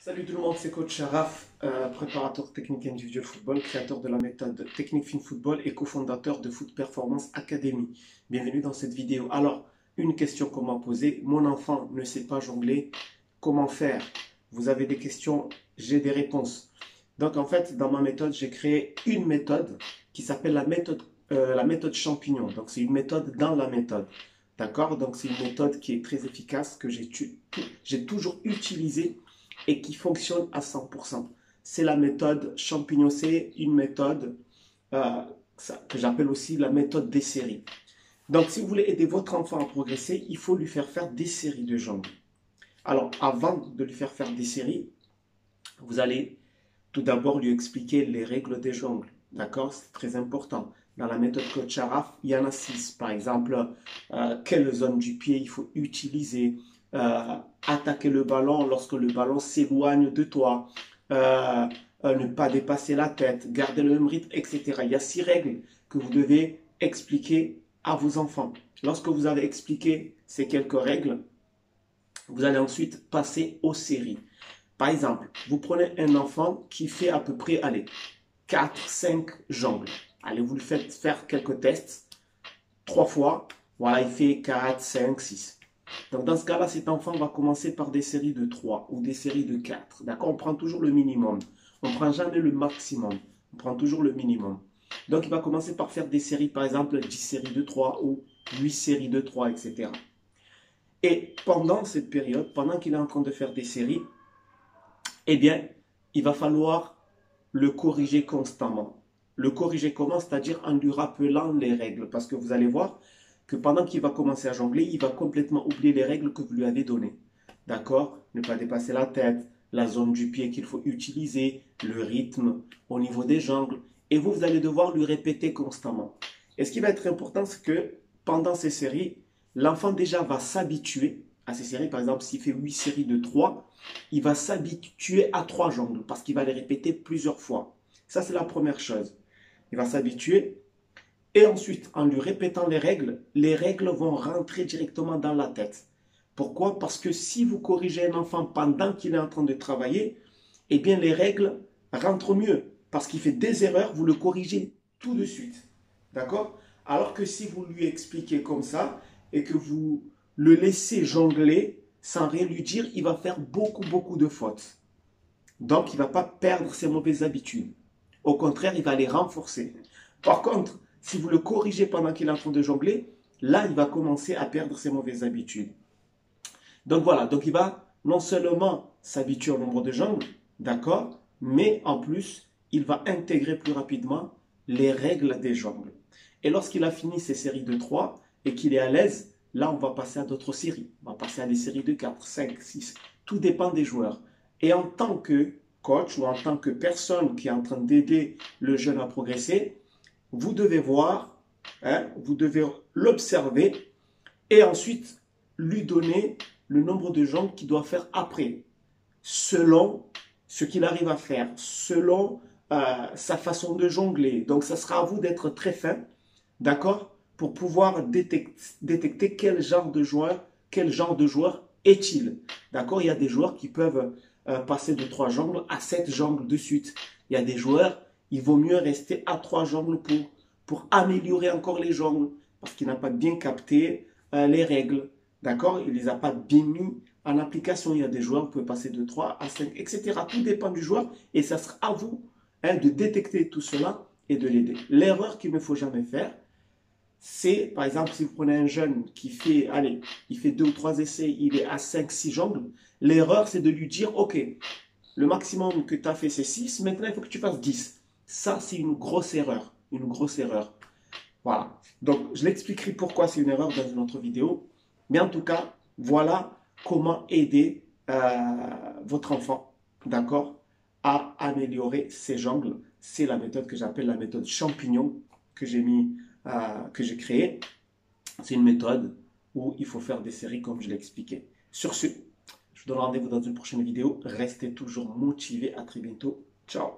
Salut tout le monde, c'est coach Sharaf, préparateur technique individuel football, créateur de la méthode Technique Fin Football et cofondateur de Foot Performance Academy. Bienvenue dans cette vidéo. Alors, une question qu'on m'a posée, mon enfant ne sait pas jongler, comment faire? Vous avez des questions, j'ai des réponses. Donc en fait, dans ma méthode, j'ai créé une méthode qui s'appelle la méthode champignon. Donc c'est une méthode dans la méthode. D'accord? Donc c'est une méthode qui est très efficace, que j'ai toujours utilisée et qui fonctionne à 100%. C'est la méthode champignon. C'est une méthode euh, que j'appelle aussi la méthode des séries. Donc, si vous voulez aider votre enfant à progresser, il faut lui faire des séries de jongles. Alors, avant de lui faire des séries, vous allez tout d'abord lui expliquer les règles des jongles. D'accord? C'est très important. Dans la méthode Coach Araf, il y en a 6. Par exemple, quelle zone du pied il faut utiliser, attaquer le ballon lorsque le ballon s'éloigne de toi, ne pas dépasser la tête, garder le même rythme, etc. Il y a 6 règles que vous devez expliquer à vos enfants. Lorsque vous avez expliqué ces quelques règles, vous allez ensuite passer aux séries. Par exemple, vous prenez un enfant qui fait à peu près, allez, 4, 5 jongles. Allez, vous lui faites faire quelques tests, 3 fois. Voilà, il fait 4, 5, 6. Donc dans ce cas-là, cet enfant va commencer par des séries de 3 ou des séries de 4. D'accord? On prend toujours le minimum. On ne prend jamais le maximum. On prend toujours le minimum. Donc il va commencer par faire des séries, par exemple 10 séries de 3 ou 8 séries de 3, etc. Et pendant cette période, pendant qu'il est en train de faire des séries, eh bien, il va falloir le corriger constamment. Le corriger comment? C'est-à-dire en lui rappelant les règles. Parce que vous allez voir que pendant qu'il va commencer à jongler, il va complètement oublier les règles que vous lui avez données. D'accord? Ne pas dépasser la tête, la zone du pied qu'il faut utiliser, le rythme au niveau des jongles. Et vous allez devoir lui répéter constamment. Et ce qui va être important, c'est que pendant ces séries, l'enfant déjà va s'habituer à ces séries. Par exemple, s'il fait 8 séries de 3, il va s'habituer à 3 jongles parce qu'il va les répéter plusieurs fois. Ça, c'est la première chose. Il va s'habituer et ensuite, en lui répétant les règles vont rentrer directement dans la tête. Pourquoi? Parce que si vous corrigez un enfant pendant qu'il est en train de travailler, eh bien les règles rentrent mieux. Parce qu'il fait des erreurs, vous le corrigez tout de suite. D'accord? Alors que si vous lui expliquez comme ça et que vous le laissez jongler sans rien lui dire, il va faire beaucoup de fautes. Donc, il ne va pas perdre ses mauvaises habitudes. Au contraire, il va les renforcer. Par contre, si vous le corrigez pendant qu'il est en train de jongler, là, il va commencer à perdre ses mauvaises habitudes. Donc voilà, donc il va non seulement s'habituer au nombre de jongles, d'accord, mais en plus, il va intégrer plus rapidement les règles des jongles. Et lorsqu'il a fini ses séries de 3 et qu'il est à l'aise, là, on va passer à d'autres séries. On va passer à des séries de 4, 5, 6. Tout dépend des joueurs. Et en tant que coach ou en tant que personne qui est en train d'aider le jeune à progresser, vous devez voir, vous devez l'observer et ensuite lui donner le nombre de jongles qu'il doit faire après, selon ce qu'il arrive à faire, selon sa façon de jongler. Donc, ça sera à vous d'être très fin, d'accord, pour pouvoir détecter quel genre de joueur est-il. D'accord, il y a des joueurs qui peuvent passer de 3 jongles à 7 jongles de suite. Il y a des joueurs, il vaut mieux rester à 3 jongles pour améliorer encore les jongles, parce qu'il n'a pas bien capté les règles. D'accord, il ne les a pas bien mis en application. Il y a des joueurs qui peuvent passer de 3 à 5, etc. Tout dépend du joueur et ça sera à vous de détecter tout cela et de l'aider. L'erreur qu'il ne faut jamais faire, c'est, par exemple, si vous prenez un jeune qui fait, allez, il fait 2 ou 3 essais, il est à 5, 6 jongles, l'erreur, c'est de lui dire, OK, le maximum que tu as fait, c'est 6, maintenant, il faut que tu fasses 10. Ça, c'est une grosse erreur. Une grosse erreur. Voilà. Donc, je l'expliquerai pourquoi c'est une erreur dans une autre vidéo. Mais en tout cas, voilà comment aider votre enfant, d'accord, à améliorer ses jongles. C'est la méthode que j'appelle la méthode champignon que j'ai créée. C'est une méthode où il faut faire des séries comme je l'ai expliqué. Sur ce, je vous donne rendez-vous dans une prochaine vidéo. Restez toujours motivés. À très bientôt. Ciao.